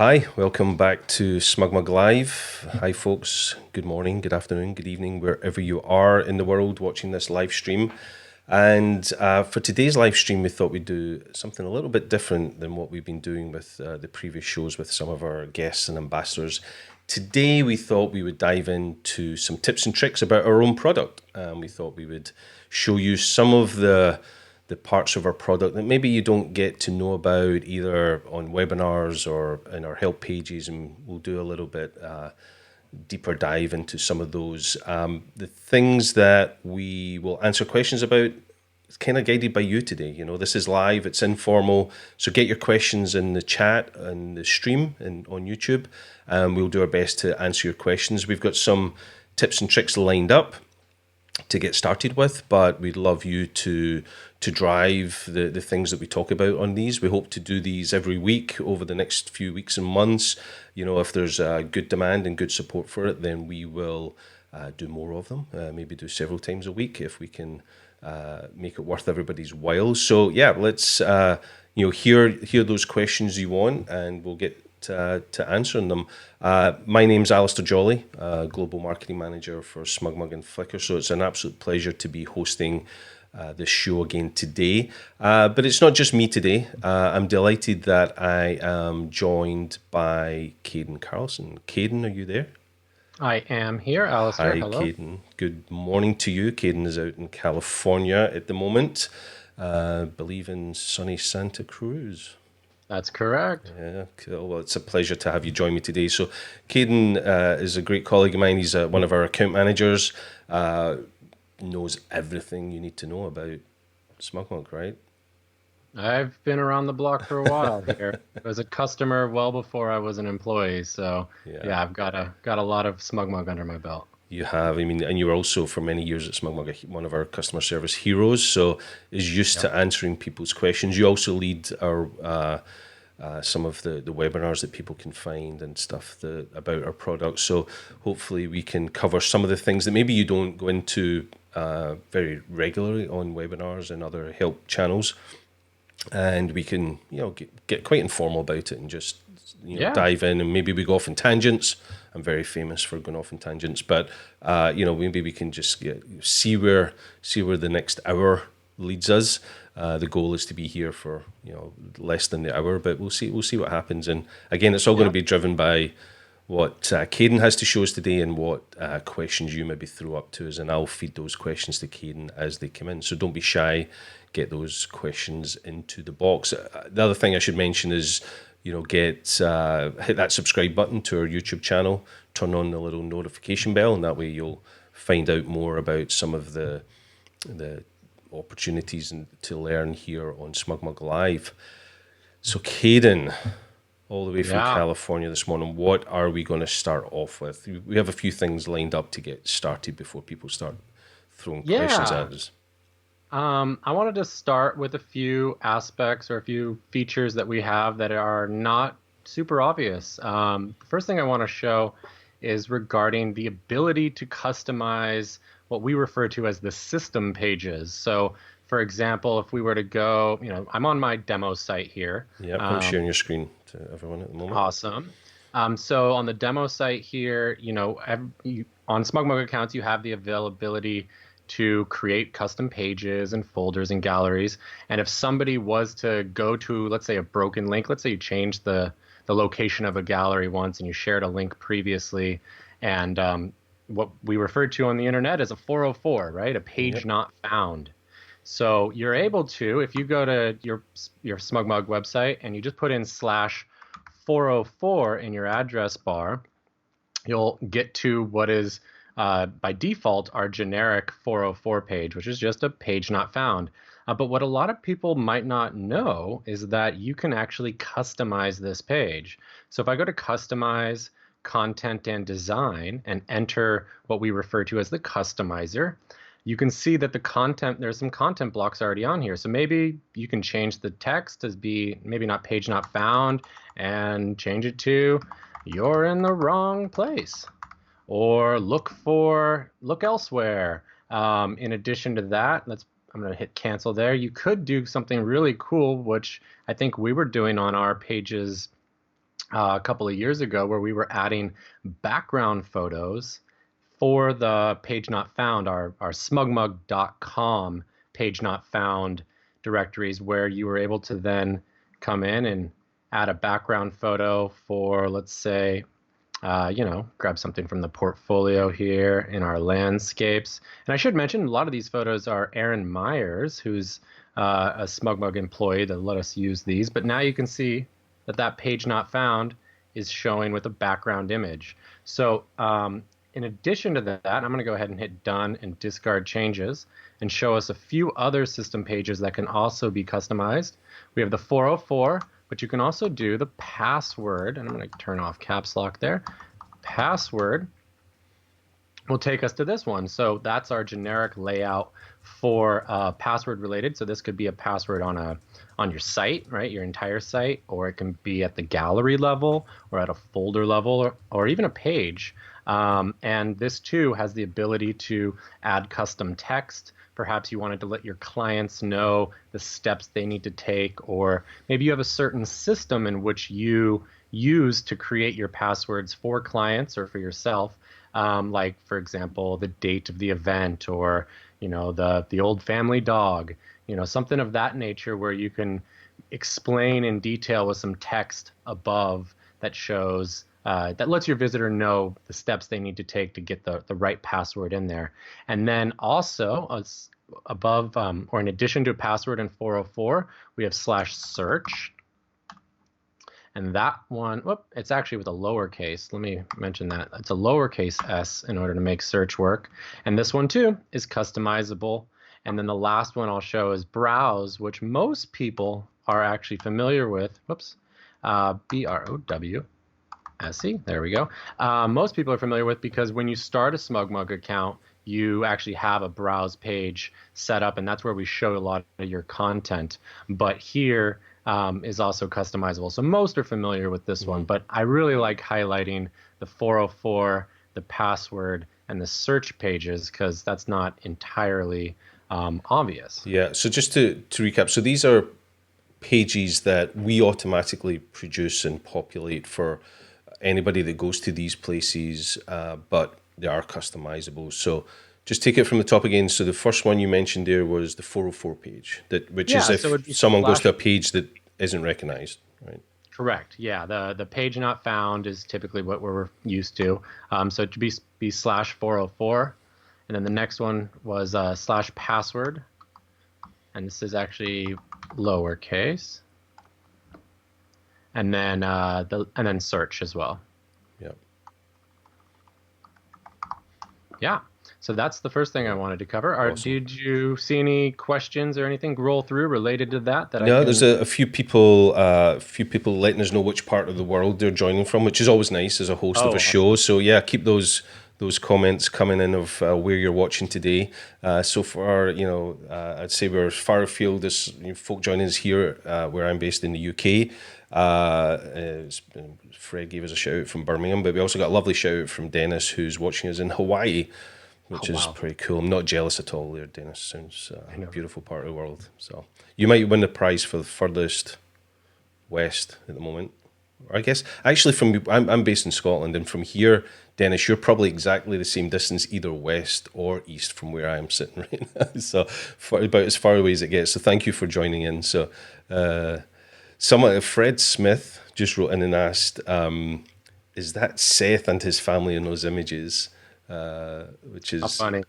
Hi, welcome back to SmugMug Live. Hi, folks. Good morning, good afternoon, good evening, wherever you are in the world watching this live stream. And for today's live stream, we thought we'd do something a little bit different than what we've been doing with the previous shows with some of our guests and ambassadors. Today, we thought we would dive into some tips and tricks about our own product. We thought we would show you some of the parts of our product that maybe you don't get to know about either on webinars or in our help pages, and we'll do a little bit deeper dive into some of those. The things that we will answer questions about, it's kind of guided by you today. You know, this is live, it's informal, so get your questions in the chat and the stream and on YouTube, and we'll do our best to answer your questions. We've got some tips and tricks lined up to get started with, but we'd love you to drive the things that we talk about on these. We hope to do these every week over the next few weeks and months. You know, if there's good demand and good support for it, then we will do more of them, maybe do several times a week if we can make it worth everybody's while. So yeah, let's hear those questions you want, and we'll get to answering them. My name's Alastair Jolly, Global Marketing Manager for SmugMug and Flickr, so it's an absolute pleasure to be hosting this show again today. But it's not just me today. I'm delighted that I am joined by Kaydin Carlson. Kaydin, are you there? I am here, Alastair. Hi, Hello. Kaydin. Good morning to you. Kaydin is out in California at the moment, believe in sunny Santa Cruz. That's correct. Yeah, cool. Well, it's a pleasure to have you join me today. So, Kaydin is a great colleague of mine. He's one of our account managers. Knows everything you need to know about SmugMug, right? I've been around the block for a while here. I was a customer well before I was an employee, so Yeah, yeah, I've got a lot of SmugMug under my belt. you have. I mean, and you were also for many years at SmugMug one of our customer service heroes. So, is used Yep. to answering people's questions. You also lead our some of the webinars that people can find and stuff about our products. So hopefully we can cover some of the things that maybe you don't go into very regularly on webinars and other help channels, and we can get quite informal about it and just Yeah. dive in, and maybe we go off in tangents. I'm very famous for going off in tangents, but maybe we can just see where the next hour leads us. The goal is to be here for less than the hour, but we'll see what happens. And again, it's all going to Yep. be driven by what Kaydin has to show us today and what questions you maybe throw up to us, and I'll feed those questions to Kaydin as they come in. So don't be shy, get those questions into the box. The other thing I should mention is, hit that subscribe button to our YouTube channel, turn on the little notification bell, and that way you'll find out more about some of the opportunities to learn here on SmugMug Live. So, Kaydin, all the way from Yeah. California this morning, what are we going to start off with? We have a few things lined up to get started before people start throwing questions Yeah. at us. I wanted to start with a few aspects or a few features that we have that are not super obvious. The first thing I want to show is regarding the ability to customize what we refer to as the system pages. So, for example, if we were to go, I'm on my demo site here. Yep, I'm Um, sharing your screen to everyone at the moment. Awesome. So on the demo site here, on SmugMug accounts, you have the availability to create custom pages and folders and galleries. And if somebody was to go to, let's say, a broken link, let's say you changed the location of a gallery once and you shared a link previously, and what we referred to on the internet as a 404, right? A page Yep. not found. So you're able to, if you go to your SmugMug website and you just put in slash 404 in your address bar, you'll get to what is by default our generic 404 page, which is just a page not found. But what a lot of people might not know is that you can actually customize this page. So if I go to customize, content and design and enter what we refer to as the customizer, you can see that there's some content blocks already on here. So maybe you can change the text as be maybe not page not found and change it to you're in the wrong place or look elsewhere. In addition to that, I'm going to hit cancel there. You could do something really cool, which I think we were doing on our pages a couple of years ago where we were adding background photos for the page not found, our smugmug.com page not found directories, where you were able to then come in and add a background photo for, let's say, grab something from the portfolio here in our landscapes. And I should mention a lot of these photos are Aaron Myers, who's a SmugMug employee that let us use these. But now you can see that that page not found is showing with a background image. So in addition to that, I'm going to go ahead and hit done and discard changes and show us a few other system pages that can also be customized. We have the 404, but you can also do the password, and I'm going to turn off caps lock there. Password will take us to this one. So that's our generic layout for password related. So this could be a password on your site, right? Your entire site, or it can be at the gallery level or at a folder level, or even a page. And this too has the ability to add custom text. Perhaps you wanted to let your clients know the steps they need to take, or maybe you have a certain system in which you use to create your passwords for clients or for yourself. Like, for example, the date of the event, or the old family dog, something of that nature, where you can explain in detail with some text above that shows that lets your visitor know the steps they need to take to get the right password in there. And then also above, or in addition to a password in 404, we have /search. And that one, it's actually with a lowercase. Let me mention that. It's a lowercase s in order to make search work. And this one too is customizable. And then the last one I'll show is browse, which most people are actually familiar with. Whoops, BROWSE, there we go. Most people are familiar with, because when you start a SmugMug account, you actually have a browse page set up, and that's where we show a lot of your content. But here, is also customizable. So most are familiar with this one, but I really like highlighting the 404, the password, and the search pages, because that's not entirely obvious. Yeah, so just to recap, so these are pages that we automatically produce and populate for anybody that goes to these places, but they are customizable. So just take it from the top again. So the first one you mentioned there was the 404 page, which is if someone goes to a page that isn't recognized, right? Correct. Yeah, the page not found is typically what we're used to. So it should be /404, and then the next one was /password, and this is actually lowercase, and then search as well. Yeah. Yeah. So that's the first thing I wanted to cover. Awesome. Did you see any questions or anything roll through related to that? No, there's a few people letting us know which part of the world they're joining from, which is always nice as a host of a show. So yeah, keep those comments coming in of where you're watching today. So far, I'd say we're as far afield as folk joining us here, where I'm based in the UK. Fred gave us a shout out from Birmingham, but we also got a lovely shout out from Dennis, who's watching us in Hawaii, which is pretty cool. I'm not jealous at all there, Dennis. Sounds a beautiful part of the world. So you might win the prize for the furthest west at the moment. Or I guess, actually, I'm based in Scotland, and from here, Dennis, you're probably exactly the same distance, either west or east from where I am sitting right now. So about as far away as it gets. So thank you for joining in. So Fred Smith just wrote in and asked, is that Seth and his family in those images? Which is funny.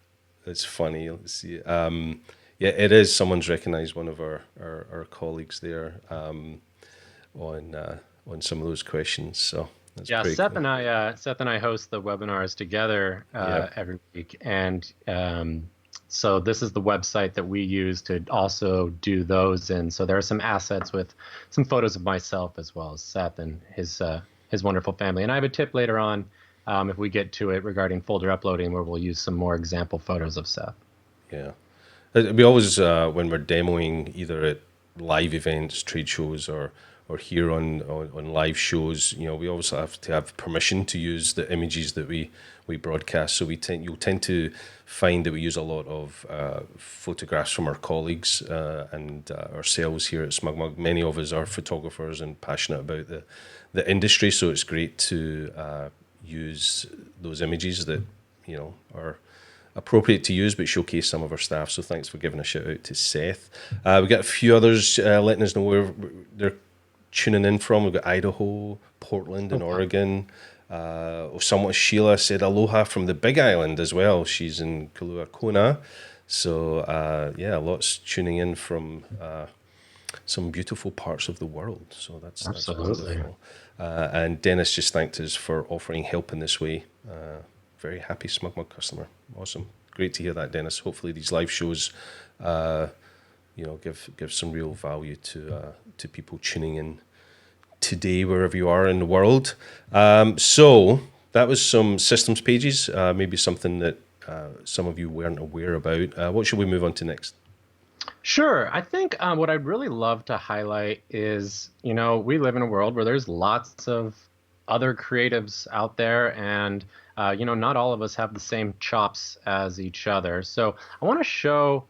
It's funny. Let's see. Yeah, it is. Someone's recognized one of our colleagues there on some of those questions. So that's Seth cool. Seth and I host the webinars together every week, and so this is the website that we use to also do those. And so there are some assets with some photos of myself as well as Seth and his wonderful family. And I have a tip later on, if we get to it, regarding folder uploading, where we'll use some more example photos of Seth. Yeah. We always, when we're demoing either at live events, trade shows, or here on live shows, we also have to have permission to use the images that we broadcast. So you'll tend to find that we use a lot of photographs from our colleagues and ourselves here at SmugMug. Many of us are photographers and passionate about the industry, so it's great to use those images that are appropriate to use, but showcase some of our staff. So thanks for giving a shout out to Seth. We've got a few others letting us know where they're tuning in from. We've got Idaho, Portland, and Oregon. Someone, Sheila, said aloha from the Big Island as well. She's in Kailua Kona. So lots tuning in from some beautiful parts of the world. So that's wonderful. And Dennis just thanked us for offering help in this way. Very happy SmugMug customer. Awesome. Great to hear that, Dennis. Hopefully these live shows give some real value to people tuning in today, wherever you are in the world. So that was some systems pages, maybe something that some of you weren't aware about. What should we move on to next? Sure. I think what I'd really love to highlight is, we live in a world where there's lots of other creatives out there, and not all of us have the same chops as each other. So I want to show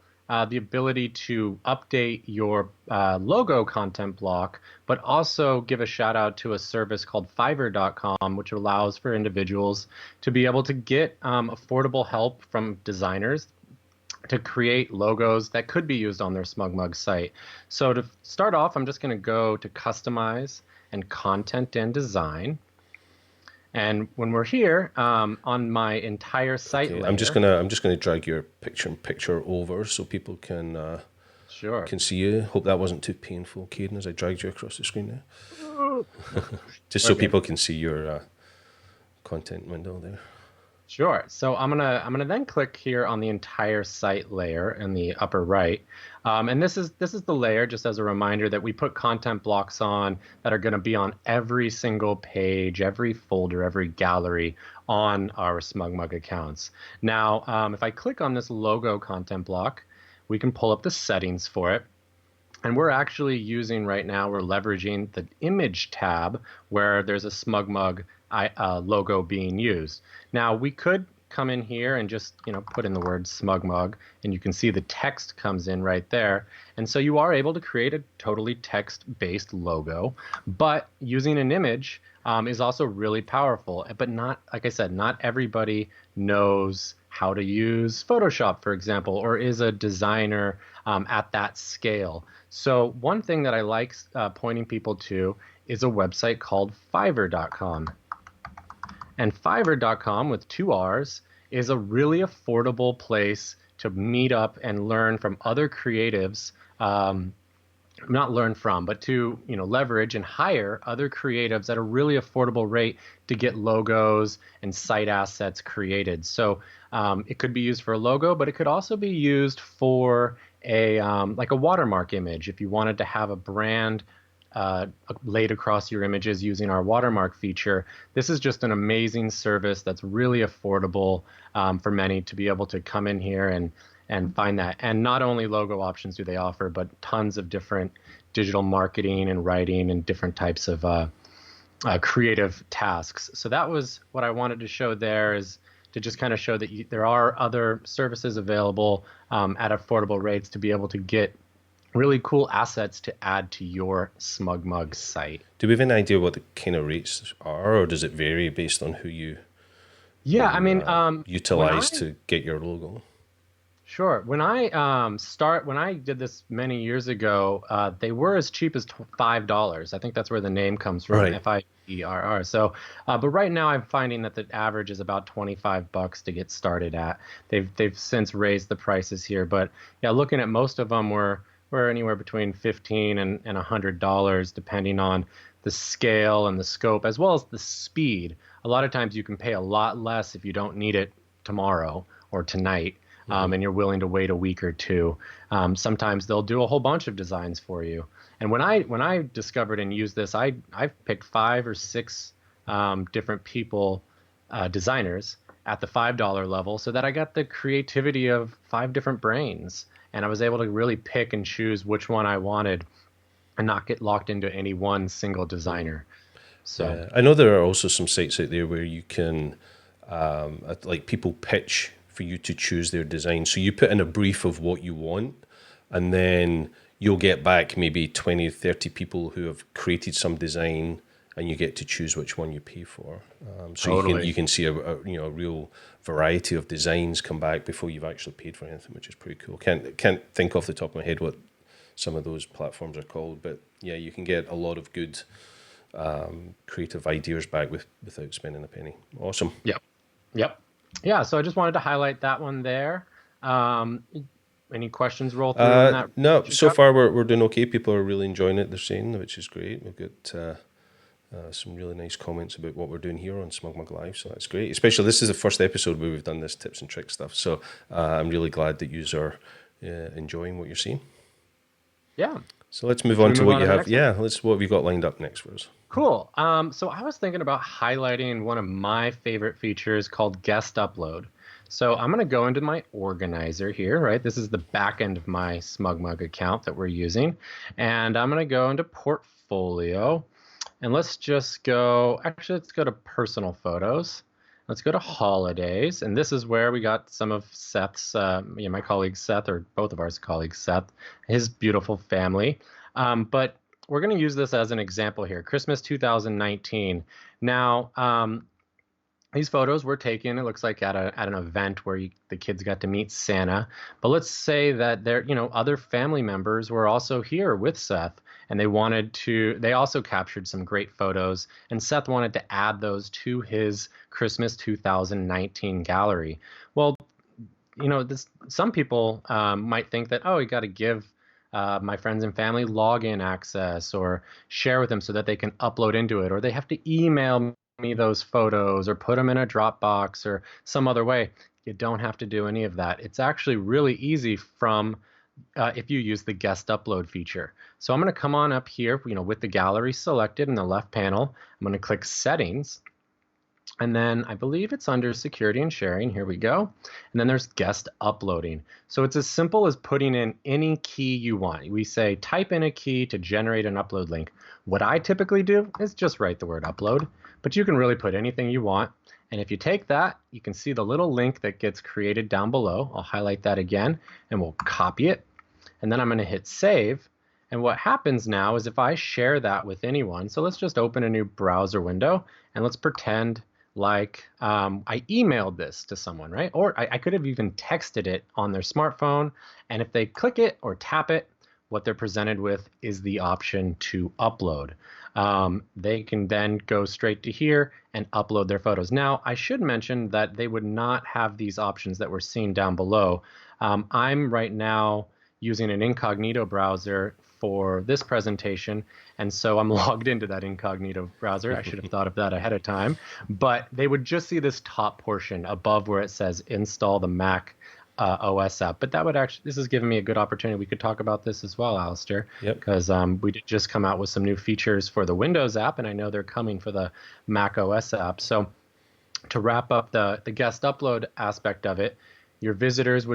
the ability to update your logo content block, but also give a shout out to a service called Fiverr.com, which allows for individuals to be able to get affordable help from designers to create logos that could be used on their SmugMug site. So to start off, I'm just going to go to Customize and Content and Design. And when we're here on my entire site layer, I'm just gonna drag your picture over so people can sure can see you. Hope that wasn't too painful, Kaydin, as I dragged you across the screen there. Just so people can see your content window there. Sure. So I'm gonna then click here on the entire site layer in the upper right, and this is the layer, just as a reminder, that we put content blocks on that are going to be on every single page, every folder, every gallery on our SmugMug accounts. Now, if I click on this logo content block, we can pull up the settings for it. And we're actually using right now, we're leveraging the image tab where there's a SmugMug logo being used. Now we could come in here and just put in the word SmugMug, and you can see the text comes in right there. And so you are able to create a totally text-based logo, but using an image is also really powerful. But not, like I said, not everybody knows how to use Photoshop, for example, or is a designer at that scale. So one thing that I like pointing people to is a website called Fiverr.com. And Fiverr.com, with 2 R's, is a really affordable place to meet up and learn from other creatives. Not learn from, but to leverage and hire other creatives at a really affordable rate to get logos and site assets created. So it could be used for a logo, but it could also be used for like a watermark image. If you wanted to have a brand laid across your images using our watermark feature, this is just an amazing service that's really affordable for many to be able to come in here and find that. And not only logo options do they offer, but tons of different digital marketing and writing and different types of creative tasks. So that was what I wanted to show there, is to just kind of show that there are other services available at affordable rates to be able to get really cool assets to add to your SmugMug site. Do we have any idea what the kind of rates are, or does it vary based on who you utilize to get your logo? Sure. When I did this many years ago, they were as cheap as $5. I think that's where the name comes from, right. Fiverr. So, but right now I'm finding that the average is about $25 to get started at. They've since raised the prices here, but yeah, looking at most of them were anywhere between $15 and $100, depending on the scale and the scope, as well as the speed. A lot of times you can pay a lot less if you don't need it tomorrow or tonight. And you're willing to wait a week or two. Sometimes they'll do a whole bunch of designs for you. And when I discovered and used this, I picked 5 or 6 different people, designers at the $5 level, so that I got the creativity of 5 different brains. and I was able to really pick and choose which one I wanted and not get locked into any one single designer. So, Yeah, I know there are also some sites out there where you can, like people pitch for you to choose their design. So you put in a brief of what you want, and then you'll get back maybe 20, 30 people who have created some design, and you get to choose which one you pay for. So totally. you can see a real variety of designs come back before you've actually paid for anything, which is pretty cool. Can't think off the top of my head what some of those platforms are called, but yeah, you can get a lot of good creative ideas back without spending a penny. Awesome. Yep. Yep. Yeah. So I just wanted to highlight that one there. Um, any questions roll through on that, No, so Chuck? far we're doing okay. People are really enjoying it, they're saying, which is great. We've got some really nice comments about what we're doing here on SmugMug Live, so that's great. Especially this is the first episode where we've done this tips and tricks stuff, so I'm really glad that you are enjoying what you're seeing. Yeah. So let's move Should on we to move what on you to the have. next one? Yeah, what have you got lined up next for us? Cool. So I was thinking about highlighting one of my favorite features called Guest Upload. So I'm going to go into my organizer here, right? This is the back end of my SmugMug account that we're using. And I'm going to go into Portfolio. And let's just go, actually, let's go to Personal Photos. Let's go to Holidays. And this is where we got some of Seth's, my colleague Seth, or both of our colleagues Seth, his beautiful family. But we're going to use this as an example here. Christmas 2019. Now, these photos were taken, it looks like, at an event where the kids got to meet Santa. But let's say that other family members were also here with Seth, and they also captured some great photos, and Seth wanted to add those to his Christmas 2019 gallery. Well, some people might think that, oh, you got to give my friends and family login access or share with them so that they can upload into it, or they have to email me those photos or put them in a Dropbox or some other way. You don't have to do any of that. It's actually really easy if you use the guest upload feature. So I'm going to come on up here, with the gallery selected in the left panel. I'm going to click settings. And then I believe it's under security and sharing. Here we go. And then there's guest uploading. So it's as simple as putting in any key you want. We say type in a key to generate an upload link. What I typically do is just write the word upload, but you can really put anything you want. And if you take that, you can see the little link that gets created down below. I'll highlight that again, and we'll copy it. And then I'm going to hit save. And what happens now is if I share that with anyone, so let's just open a new browser window and let's pretend like I emailed this to someone, right? Or I could have even texted it on their smartphone. And if they click it or tap it, what they're presented with is the option to upload. They can then go straight to here and upload their photos. Now, I should mention that they would not have these options that we're seeing down below. I'm right now using an incognito browser for this presentation, and so I'm logged into that incognito browser. I should have thought of that ahead of time, but they would just see this top portion above where it says install the Mac OS app. But this is giving me a good opportunity. We could talk about this as well, Alastair, because we did just come out with some new features for the Windows app, and I know they're coming for the Mac OS app. So to wrap up the guest upload aspect of it, your visitors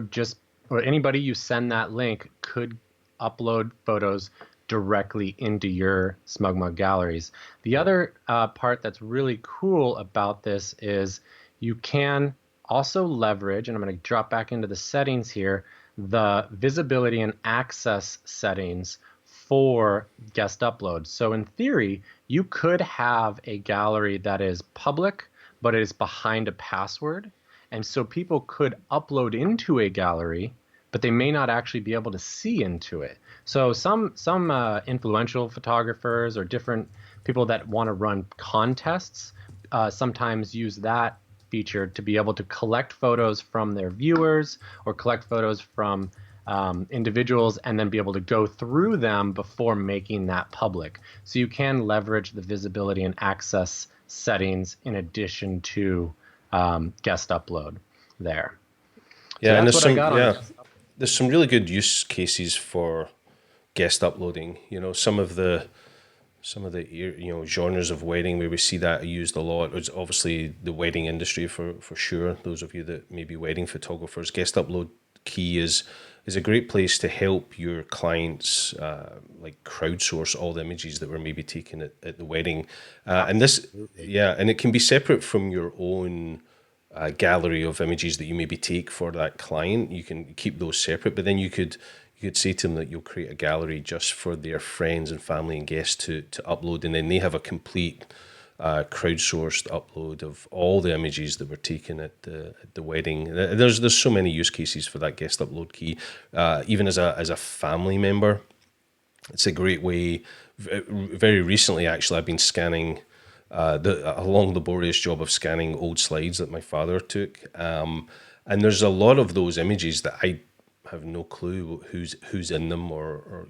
or anybody you send that link could upload photos directly into your SmugMug galleries. The other part that's really cool about this is you can also leverage, and I'm going to drop back into the settings here, the visibility and access settings for guest uploads. So in theory, you could have a gallery that is public, but it is behind a password. And so people could upload into a gallery, but they may not actually be able to see into it. So some influential photographers or different people that want to run contests sometimes use that feature to be able to collect photos from their viewers or collect photos from individuals and then be able to go through them before making that public. So you can leverage the visibility and access settings in addition to guest upload there. Yeah, so and there's some really good use cases for guest uploading. Some of the genres of wedding where we see that used a lot is obviously the wedding industry for sure. Those of you that may be wedding photographers, Guest UploadKkey is is a great place to help your clients like crowdsource all the images that were maybe taken at the wedding. And this, Absolutely. yeah, and it can be separate from your own gallery of images that you maybe take for that client. You can keep those separate, but then you could say to them that you'll create a gallery just for their friends and family and guests to upload, and then they have a complete crowdsourced upload of all the images that were taken at the wedding. There's so many use cases for that guest upload key. Even as a family member, it's a great way. Very recently, actually, I've been scanning a long, laborious job of scanning old slides that my father took, and there's a lot of those images that I have no clue who's in them, or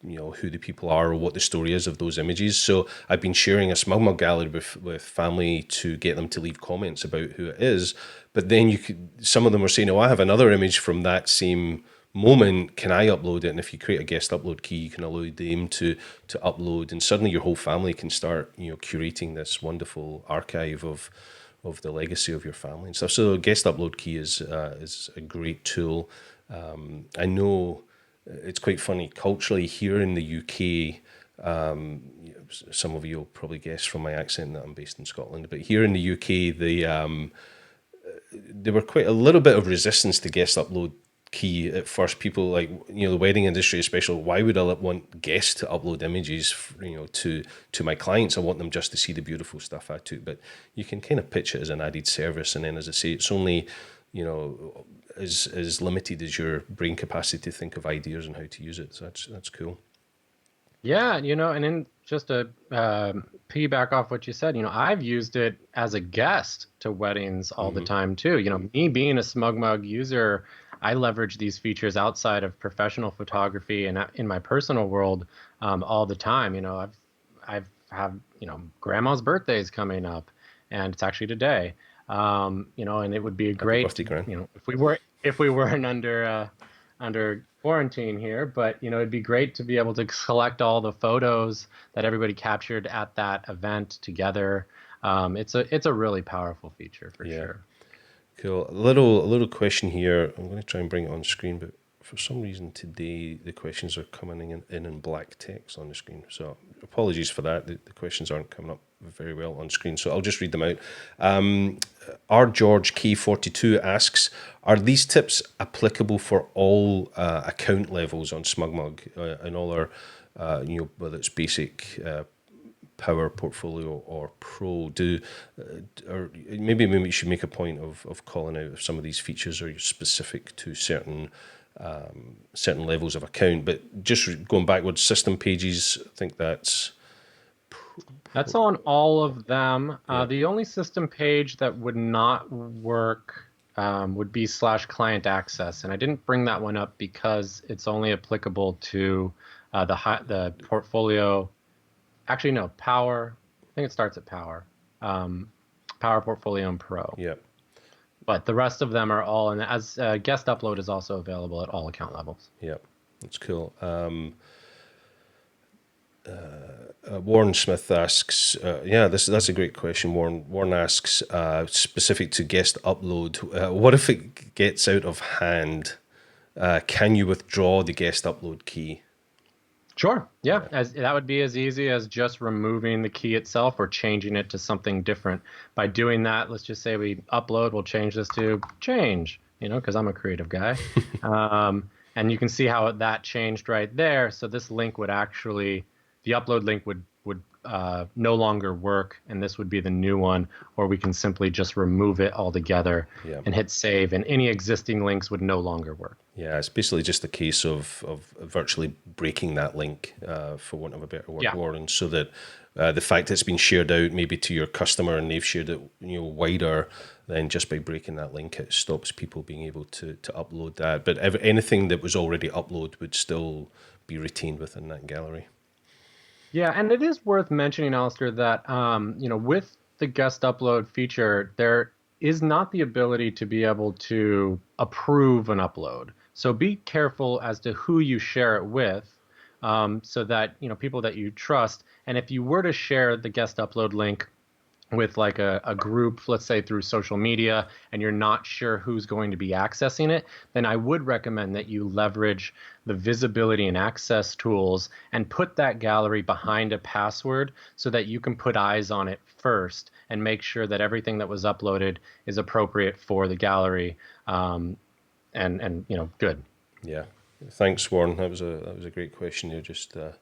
who the people are or what the story is of those images. So I've been sharing a SmugMug gallery with family to get them to leave comments about who it is. But then some of them are saying, "Oh, I have another image from that same moment. Can I upload it?" And if you create a guest upload key, you can allow them to upload, and suddenly your whole family can start curating this wonderful archive of the legacy of your family and stuff. So guest upload key is a great tool. I know it's quite funny culturally here in the UK. Some of you will probably guess from my accent that I'm based in Scotland, but here in the UK, there were quite a little bit of resistance to guest upload key at first. People, like, the wedding industry especially, why would I want guests to upload images to my clients? I want them just to see the beautiful stuff I took. But you can kind of pitch it as an added service, and then, as I say, it's only as limited as your brain capacity to think of ideas and how to use it. So that's cool. Yeah, and then just to piggyback off what you said, I've used it as a guest to weddings all the time too. Me being a SmugMug user, I leverage these features outside of professional photography and in my personal world all the time. I've have grandma's birthday's coming up, and it's actually today. And it would be a Happy great, birthday, Gran. if we weren't under quarantine here, but it'd be great to be able to collect all the photos that everybody captured at that event together. It's a really powerful feature for Yeah. sure. Cool. A little question here. I'm going to try and bring it on screen, but for some reason today the questions are coming in black text on the screen. So apologies for that. The questions aren't coming up very well on screen, so I'll just read them out. R George K42 asks, are these tips applicable for all account levels on SmugMug and all our, whether it's basic, Power, Portfolio, or Pro? Or maybe we should make a point of calling out if some of these features are specific to certain levels of account. But just going backwards, system pages, I think that's On all of them. yeah, The only system page that would not work would be /client access, and I didn't bring that one up because it's only applicable to the portfolio. Actually, no, Power. I think it starts at Power. Power, Portfolio, and Pro. yeah, But the rest of them are all, and as guest upload is also available at all account levels. yeah. That's cool. Warren Smith asks, yeah, that's a great question. Warren asks, specific to guest upload, what if it gets out of hand? Can you withdraw the guest upload key? Sure. Yeah, as that would be as easy as just removing the key itself or changing it to something different. By doing that, let's just say we upload, we'll change this to change, because I'm a creative guy. And you can see how that changed right there. So this link would actually, the upload link would no longer work, and this would be the new one, or we can simply just remove it altogether Yeah. and hit save, and any existing links would no longer work. Yeah, it's basically just a case of virtually breaking that link, for want of a better word, Yeah. Warren, so that the fact that it's been shared out maybe to your customer and they've shared it wider, then just by breaking that link, it stops people being able to upload that. But anything that was already uploaded would still be retained within that gallery. Yeah, and it is worth mentioning, Alistair, that with the guest upload feature, there is not the ability to be able to approve an upload. So be careful as to who you share it with, so that people that you trust. And if you were to share the guest upload link with like a group, let's say through social media, and you're not sure who's going to be accessing it, then I would recommend that you leverage the visibility and access tools and put that gallery behind a password so that you can put eyes on it first and make sure that everything that was uploaded is appropriate for the gallery, and good. Yeah. Thanks, Warren. That was a great question there. Just to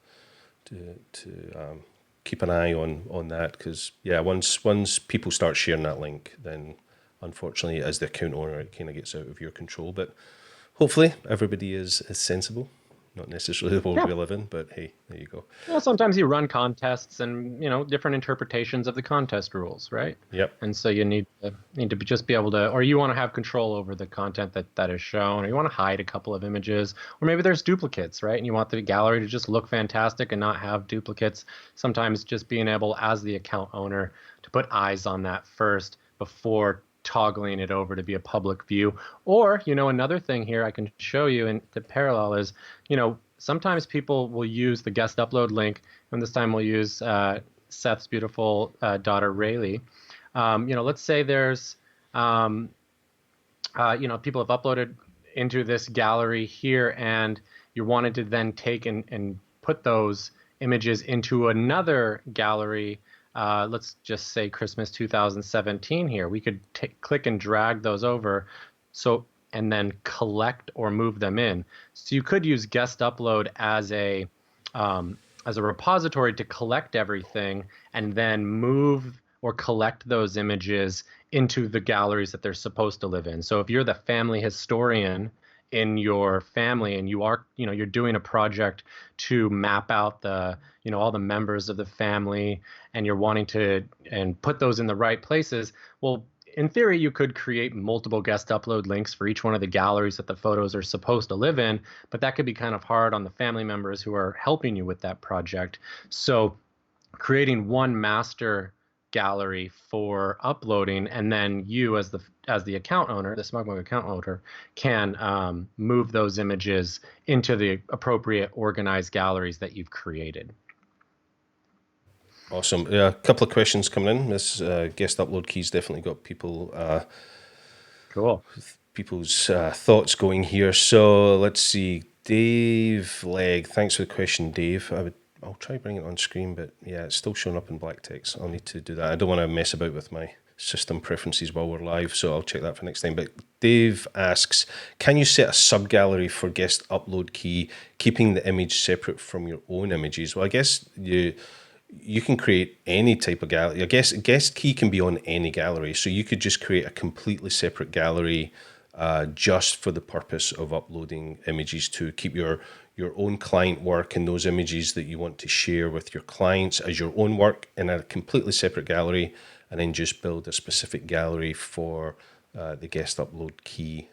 keep an eye on that, because yeah, once people start sharing that link, then unfortunately, as the account owner, it kind of gets out of your control. But hopefully, everybody is sensible. Not necessarily the world Yeah. we live in, but hey, there you go. Well, sometimes you run contests and, different interpretations of the contest rules, right? Yep. And so you need to just be able to, or you want to have control over the content that is shown, or you want to hide a couple of images, or maybe there's duplicates, right? And you want the gallery to just look fantastic and not have duplicates. Sometimes just being able, as the account owner, to put eyes on that first before toggling it over to be a public view. Or, another thing here I can show you in the parallel is, sometimes people will use the guest upload link, and this time we'll use Seth's beautiful daughter, Rayleigh. Let's say there's, people have uploaded into this gallery here, and you wanted to then take and put those images into another gallery. Let's just say Christmas 2017 here. We could click and drag those over. And then collect or move them in. So you could use guest upload as a repository to collect everything and then move or collect those images into the galleries that they're supposed to live in. So if you're the family historian in your family and you're doing a project to map out all the members of the family, and you're wanting to and put those in the right places, well, in theory, you could create multiple guest upload links for each one of the galleries that the photos are supposed to live in, but that could be kind of hard on the family members who are helping you with that project. So creating one master gallery for uploading, and then you as the account owner, the SmugMug account owner, can move those images into the appropriate organized galleries that you've created. Awesome. Yeah, a couple of questions coming in. This guest upload key's definitely got Cool. people's thoughts going here. So let's see. Dave Legg, thanks for the question, Dave. I'll try bringing it on screen, but yeah, it's still showing up in black text. I'll need to do that. I don't want to mess about with my system preferences while we're live, so I'll check that for next time. But Dave asks, can you set a sub-gallery for guest upload key, keeping the image separate from your own images? Well, I guess you can create any type of gallery. I guess guest key can be on any gallery, so you could just create a completely separate gallery just for the purpose of uploading images to keep your own client work and those images that you want to share with your clients as your own work in a completely separate gallery, and then just build a specific gallery for the guest upload key.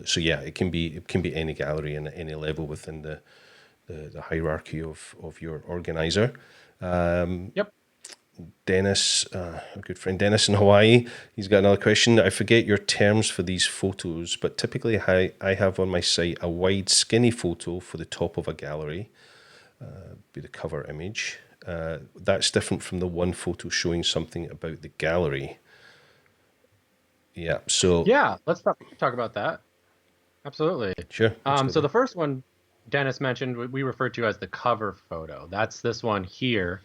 So yeah, it can be any gallery and at any level within the hierarchy of your organizer. Yep. Dennis, a good friend Dennis in Hawaii, he's got another question. I forget your terms for these photos, but typically I have on my site a wide skinny photo for the top of a gallery, be the cover image. That's different from the one photo showing something about the gallery. Yeah, so Yeah, let's talk about that. Absolutely. sure. So the first one Dennis mentioned, we refer to as the cover photo. That's this one here,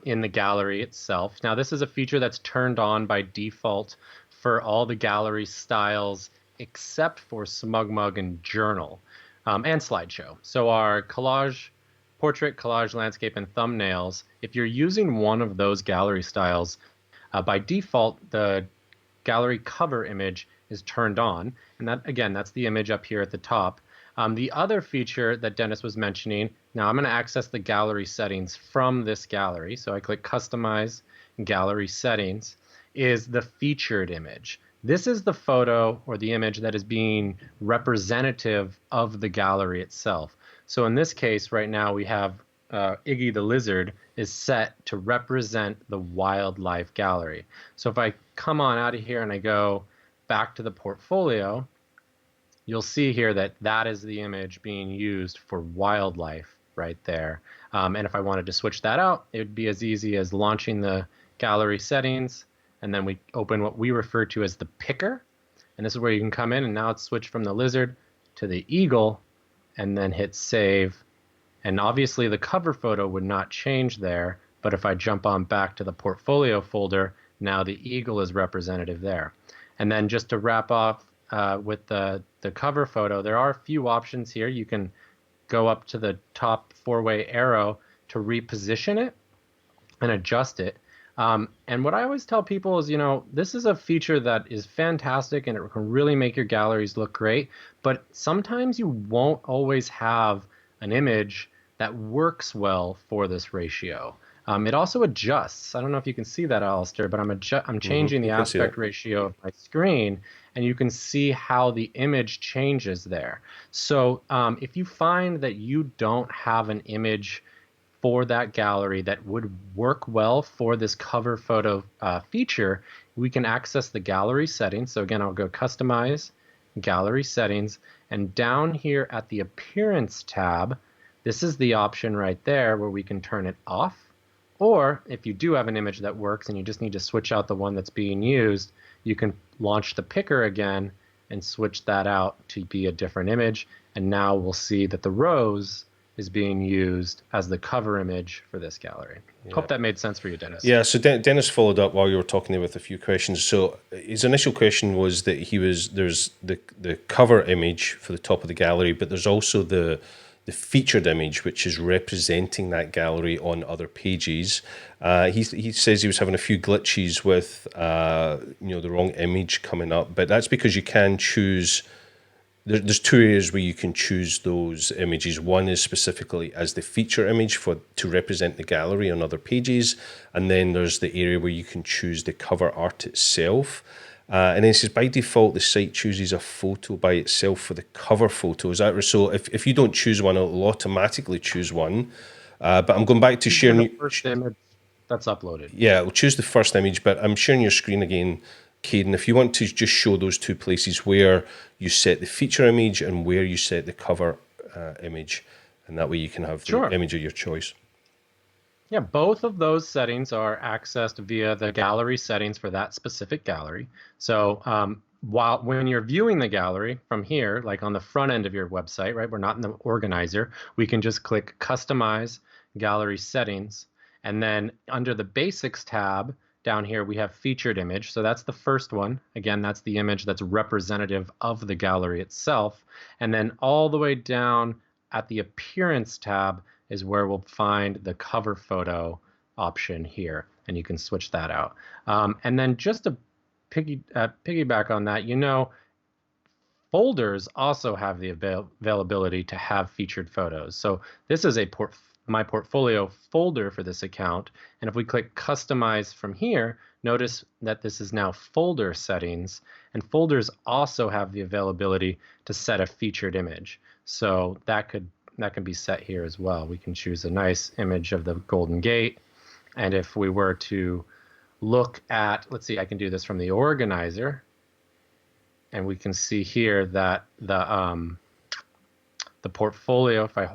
in the gallery itself. Now, this is a feature that's turned on by default for all the gallery styles except for SmugMug and Journal, and Slideshow. So our collage, portrait, collage, landscape, and thumbnails, if you're using one of those gallery styles, by default, the gallery cover image is turned on. And that, again, that's the image up here at the top. The other feature that Dennis was mentioning, now I'm going to access the gallery settings from this gallery. So I click Customize Gallery Settings, is the featured image. This is the photo or the image that is being representative of the gallery itself. So in this case, right now we have Iggy the lizard is set to represent the wildlife gallery. So if I come on out of here and I go back to the portfolio, you'll see here that that is the image being used for wildlife right there. And if I wanted to switch that out, it would be as easy as launching the gallery settings, and then we open what we refer to as the picker. And this is where you can come in, and now it's switched from the lizard to the eagle, and then hit save. And obviously the cover photo would not change there, but if I jump on back to the portfolio folder, now the eagle is representative there. And then just to wrap off with the cover photo, there are a few options here. You can go up to the top four-way arrow to reposition it and adjust it. And what I always tell people is, this is a feature that is fantastic and it can really make your galleries look great, but sometimes you won't always have an image that works well for this ratio. It also adjusts. I don't know if you can see that, Alastair, but I'm changing the aspect ratio of my screen, and you can see how the image changes there. So if you find that you don't have an image for that gallery that would work well for this cover photo feature, we can access the gallery settings. So again, I'll go Customize, Gallery Settings, and down here at the Appearance tab, this is the option right there where we can turn it off. Or if you do have an image that works and you just need to switch out the one that's being used, you can launch the picker again and switch that out to be a different image. And now we'll see that the rose is being used as the cover image for this gallery. Yeah. Hope that made sense for you, Dennis. Yeah, so Dennis followed up while you were talking there with a few questions. So his initial question was that there's the cover image for the top of the gallery, but there's also the featured image, which is representing that gallery on other pages. He says he was having a few glitches with the wrong image coming up, but that's because you can choose. There's two areas where you can choose those images. One is specifically as the feature image to represent the gallery on other pages, and then there's the area where you can choose the cover art itself. And then it says, by default, the site chooses a photo by itself for the cover photo. Is that right? So if you don't choose one, it'll automatically choose one. But I'm going back to sharing the first image that's uploaded. Yeah, it'll choose the first image, but I'm sharing your screen again, Kaydin. If you want to just show those two places where you set the feature image and where you set the cover image, and that way you can have the image of your choice. Yeah, both of those settings are accessed via the gallery settings for that specific gallery. So when you're viewing the gallery from here, like on the front end of your website, right, we're not in the organizer, we can just click Customize Gallery Settings. And then under the Basics tab, down here we have Featured Image. So that's the first one. Again, that's the image that's representative of the gallery itself. And then all the way down at the Appearance tab is where we'll find the cover photo option here, and you can switch that out. And then just to piggyback on that, folders also have the availability to have featured photos. So this is my portfolio folder for this account, and if we click Customize from here, notice that this is now folder settings, and folders also have the availability to set a featured image. So that can be set here as well. We can choose a nice image of the Golden Gate. And if we were to look at, let's see, I can do this from the organizer. And we can see here that the portfolio, if I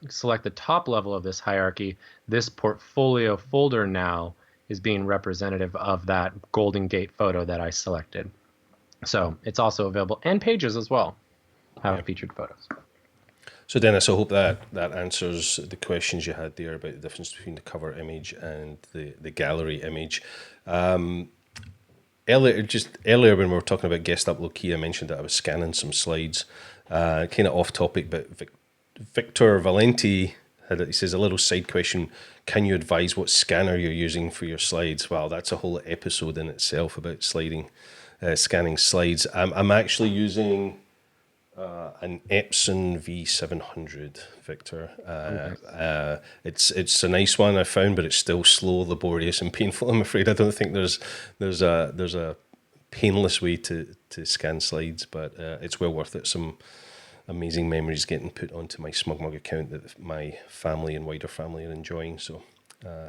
select the top level of this hierarchy, this portfolio folder now is being representative of that Golden Gate photo that I selected. So it's also available, and pages as well have featured photos. So Dennis, I hope that answers the questions you had there about the difference between the cover image and the gallery image. Earlier when we were talking about Guest UploadKkey, I mentioned that I was scanning some slides, kind of off topic, but Victor Valenti he says, a little side question, can you advise what scanner you're using for your slides? Well, that's a whole episode in itself about scanning slides. I'm actually using an Epson V700, Victor. It's a nice one I found, but it's still slow, laborious, and painful. I'm afraid I don't think there's a painless way to scan slides, but it's well worth it. Some amazing memories getting put onto my SmugMug account that my family and wider family are enjoying. So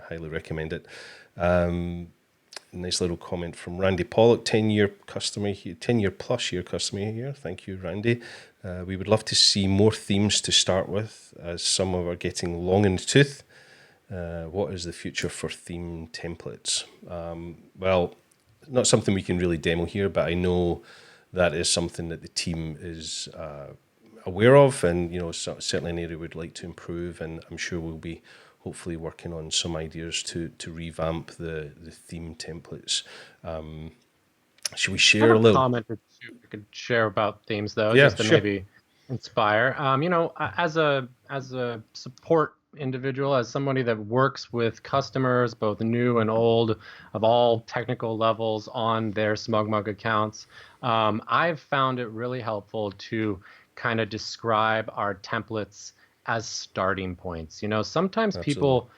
highly recommend it. Nice little comment from Randy Pollock, 10-year customer here, 10-year plus year customer here. Thank you, Randy. We would love to see more themes to start with, as some of are getting long in the tooth. What is the future for theme templates? Well, not something we can really demo here, but I know that is something that the team is aware of, and certainly an area we'd like to improve. And I'm sure we'll be hopefully working on some ideas to revamp the theme templates. Should we I have share a a little? comment or two I could share about themes, though, Yeah, just to sure. maybe inspire. As a support individual, as somebody that works with customers, both new and old, of all technical levels on their SmugMug accounts, I've found it really helpful to kind of describe our templates as starting points. Sometimes Absolutely. people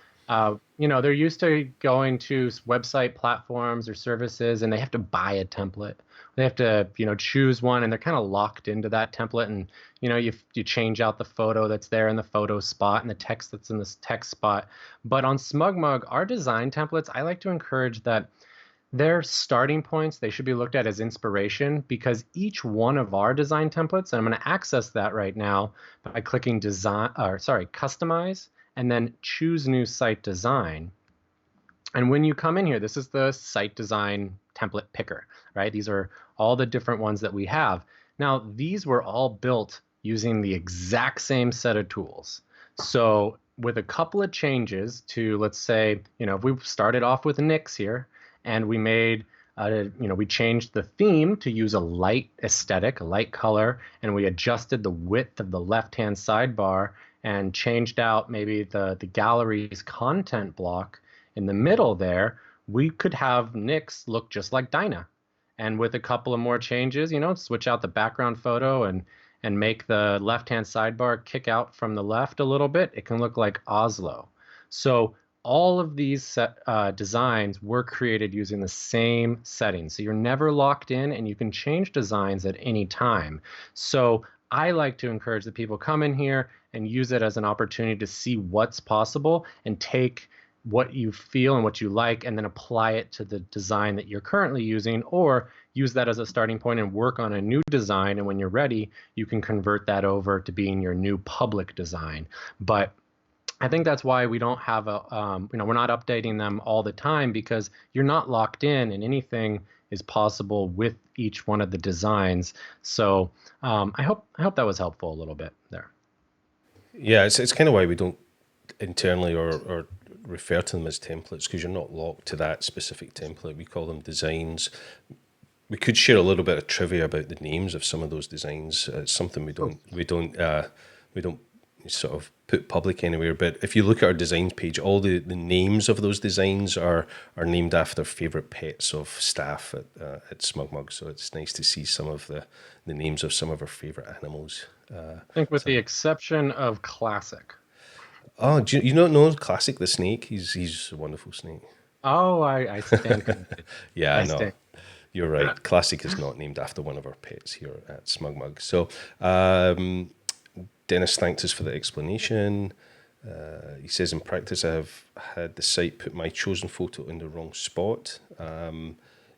they're used to going to website platforms or services and they have to buy a template. They have to, choose one and they're kind of locked into that template. And, you change out the photo that's there in the photo spot and the text that's in this text spot. But on SmugMug, our design templates, I like to encourage that their starting points, they should be looked at as inspiration because each one of our design templates, and I'm going to access that right now by clicking customize, and then choose new site design. And when you come in here, this is the site design template picker, right? These are all the different ones that we have. Now, these were all built using the exact same set of tools. So with a couple of changes to, let's say, if we started off with Nix here and we made, we changed the theme to use a light aesthetic, a light color, and we adjusted the width of the left-hand sidebar and changed out maybe the gallery's content block in the middle there, we could have Nix look just like Dinah. And with a couple of more changes, switch out the background photo and make the left-hand sidebar kick out from the left a little bit, it can look like Oslo. So all of these designs were created using the same settings. So you're never locked in and you can change designs at any time. So I like to encourage that people come in here and use it as an opportunity to see what's possible and take what you feel and what you like and then apply it to the design that you're currently using, or use that as a starting point and work on a new design, and when you're ready you can convert that over to being your new public design. But I think that's why we don't have we're not updating them all the time, because you're not locked in and anything is possible with each one of the designs. So I hope that was helpful a little bit there. Yeah, it's kind of why we don't internally or refer to them as templates, because you're not locked to that specific template. We call them designs. We could share a little bit of trivia about the names of some of those designs. It's something we don't sort of put public anywhere. But if you look at our designs page, all the names of those designs are named after favourite pets of staff at SmugMug. So it's nice to see some of the names of some of our favourite animals. I think with the exception of Classic. Oh, do you not know Classic the snake? He's a wonderful snake. Oh, I stand corrected. Yeah, I I know. stand. You're right. Classic is not named after one of our pets here at SmugMug. So, Dennis thanked us for the explanation. He says, in practice, I have had the site put my chosen photo in the wrong spot.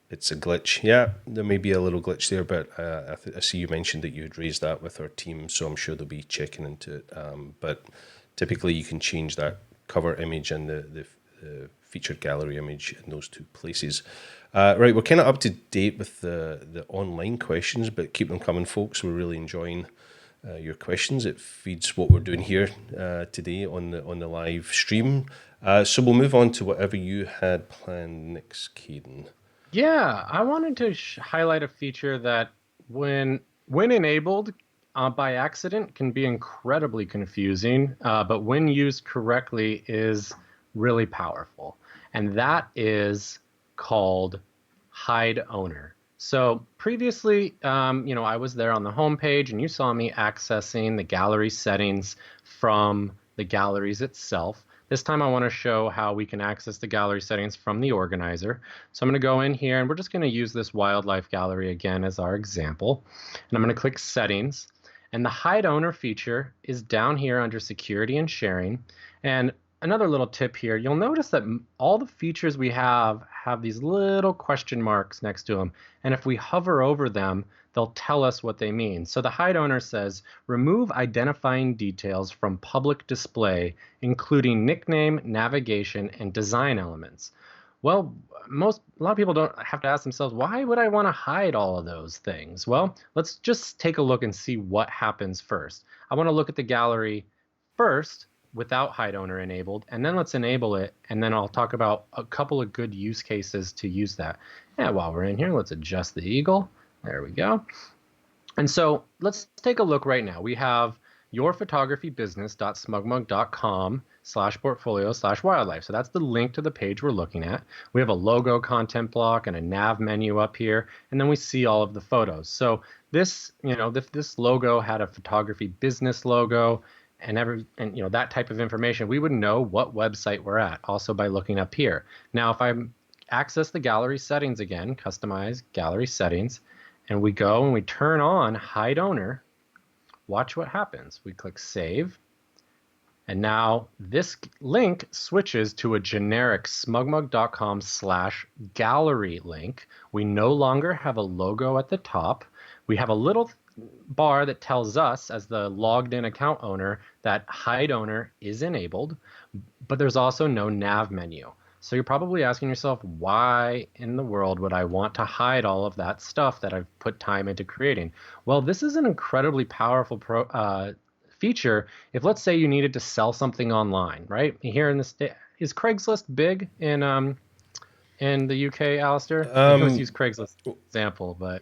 It's a glitch. Yeah, there may be a little glitch there, but I see you mentioned that you had raised that with our team, so I'm sure they'll be checking into it. But typically, you can change that cover image and the featured gallery image in those two places. Right, we're kind of up to date with the online questions, but keep them coming, folks. We're really enjoying your questions. It feeds what we're doing here today on the live stream. So we'll move on to whatever you had planned next, Kaydin. Yeah, I wanted to highlight a feature that when enabled by accident can be incredibly confusing, but when used correctly is really powerful. And that is called hide owner. So previously, I was there on the home page and you saw me accessing the gallery settings from the galleries itself. This time I want to show how we can access the gallery settings from the organizer. So I'm going to go in here and we're just going to use this wildlife gallery again as our example. And I'm going to click settings. And the hide owner feature is down here under security and sharing. And another little tip here, you'll notice that all the features we have these little question marks next to them. And if we hover over them, they'll tell us what they mean. So the hide owner says, remove identifying details from public display, including nickname, navigation, and design elements. Well, a lot of people don't have to ask themselves, why would I want to hide all of those things? Well, let's just take a look and see what happens first. I want to look at the gallery first without hide owner enabled, and then let's enable it, and then I'll talk about a couple of good use cases to use that. And while we're in here, let's adjust the eagle. There we go. And so let's take a look right now. We have yourphotographybusiness.smugmug.com/portfolio/wildlife. So that's the link to the page we're looking at. We have a logo content block and a nav menu up here, and then we see all of the photos. So this, this logo had a photography business logo and that type of information. We would know what website we're at also by looking up here. Now, if I access the gallery settings again, customize gallery settings, and we go and we turn on hide owner, watch what happens. We click save, and now this link switches to a generic smugmug.com/gallery link. We no longer have a logo at the top. We have a little bar that tells us as the logged in account owner that hide owner is enabled, but there's also no nav menu. So you're probably asking yourself, why in the world would I want to hide all of that stuff that I've put time into creating? Well, this is an incredibly powerful feature. If, let's say, you needed to sell something online, right? Here in the state, is Craigslist big in the UK, Alastair? I always use Craigslist example, but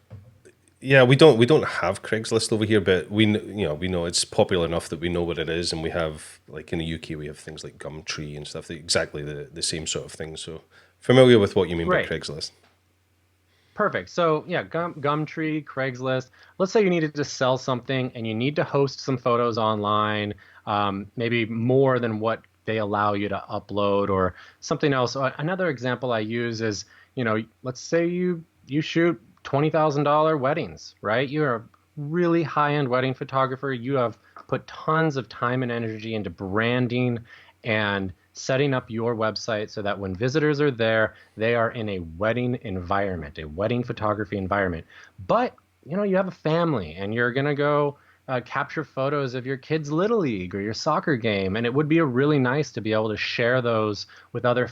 yeah, we don't have Craigslist over here, but we know it's popular enough that we know what it is, and we have, like in the UK, we have things like Gumtree and stuff, exactly the same sort of thing. So familiar with what you mean by Craigslist. Perfect. So yeah, Gumtree, Craigslist. Let's say you needed to sell something and you need to host some photos online, maybe more than what they allow you to upload or something else. Another example I use is, let's say you shoot $20,000 weddings, right? You're a really high-end wedding photographer. You have put tons of time and energy into branding and setting up your website so that when visitors are there, they are in a wedding environment, a wedding photography environment. But, you have a family and you're going to go capture photos of your kid's Little League or your soccer game. And it would be really nice to be able to share those with other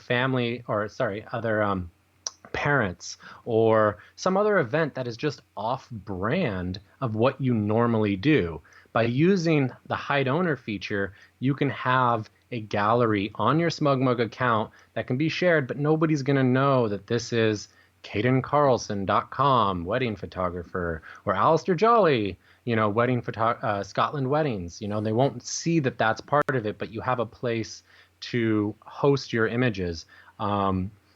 parents or some other event that is just off brand of what you normally do. By using the hide owner feature, you can have a gallery on your SmugMug account that can be shared, but nobody's going to know that this is KaydinCarlson.com, wedding photographer, or Alastair Jolly, Scotland weddings. They won't see that that's part of it, but you have a place to host your images.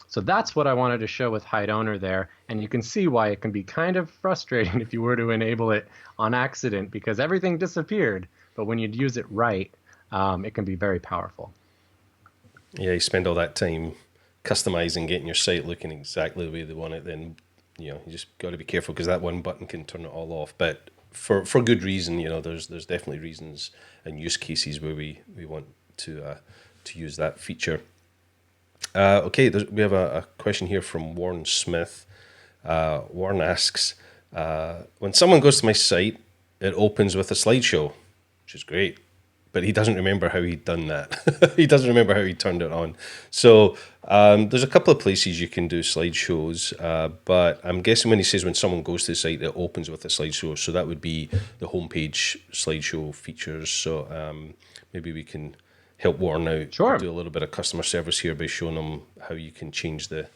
So that's what I wanted to show with hide owner there, and you can see why it can be kind of frustrating if you were to enable it on accident, because everything disappeared, but when you use it right, it can be very powerful. Yeah, you spend all that time customizing, getting your site looking exactly the way they want it, then you just got to be careful because that one button can turn it all off. But for good reason, there's definitely reasons and use cases where we want to use that feature. Okay, we have a question here from Warren Smith. Warren asks, when someone goes to my site, it opens with a slideshow, which is great, but he doesn't remember how he'd done that. He doesn't remember how he turned it on. So there's a couple of places you can do slideshows, but I'm guessing when he says when someone goes to the site, it opens with a slideshow, so that would be the homepage slideshow features. So maybe we can help Warren out. Sure. Do a little bit of customer service here by showing them how you can change the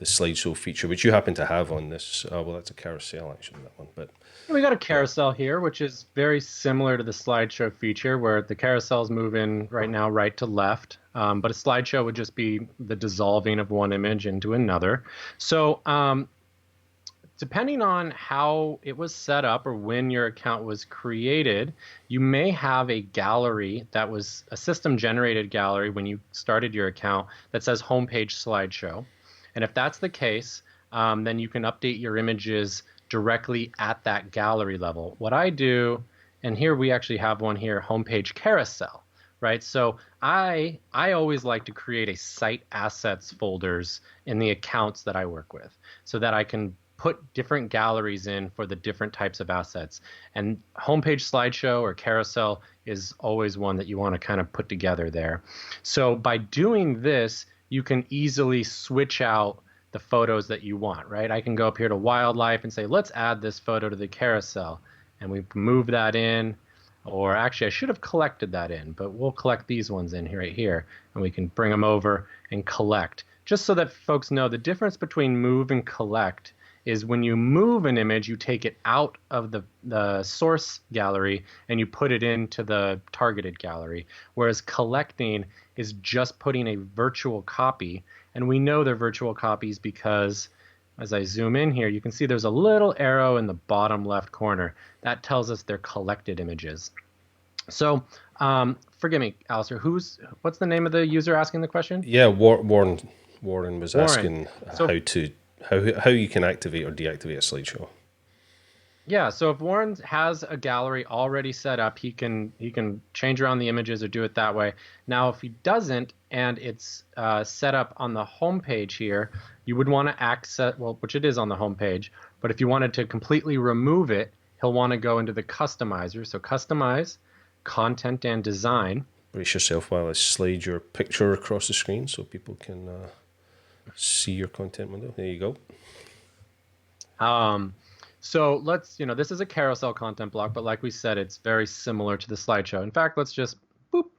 slideshow feature, which you happen to have on this. Well, that's a carousel actually, that one. But we got a carousel here, which is very similar to the slideshow feature, where the carousels move in right now right to left. But a slideshow would just be the dissolving of one image into another. So depending on how it was set up or when your account was created, you may have a gallery that was a system-generated gallery when you started your account that says homepage slideshow. And if that's the case, then you can update your images directly at that gallery level. What I do, and here we actually have one here, homepage carousel, right? So I always like to create a site assets folders in the accounts that I work with so that I can put different galleries in for the different types of assets. And homepage slideshow or carousel is always one that you want to kind of put together there. So by doing this, you can easily switch out the photos that you want, right? I can go up here to wildlife and say, let's add this photo to the carousel. And we move that in. Or actually, I should have collected that in, but we'll collect these ones in here, right here, and we can bring them over and collect. Just so that folks know, the difference between move and collect is when you move an image, you take it out of the source gallery and you put it into the targeted gallery, whereas collecting is just putting a virtual copy. And we know they're virtual copies because as I zoom in here, you can see there's a little arrow in the bottom left corner. That tells us they're collected images. So forgive me, Alistair, what's the name of the user asking the question? Yeah, Warren was asking So, how you can activate or deactivate a slideshow. yeah, so if Warren has a gallery already set up, he can change around the images or do it that way. Now, if he doesn't and it's set up on the home page here, you would want to access, well, which it is on the home page, but if you wanted to completely remove it, he'll want to go into the customizer. So customize, content and design. Brace yourself while I slide your picture across the screen so people can see your content window. There you go. So let's, this is a carousel content block, but like we said, it's very similar to the slideshow. In fact, let's just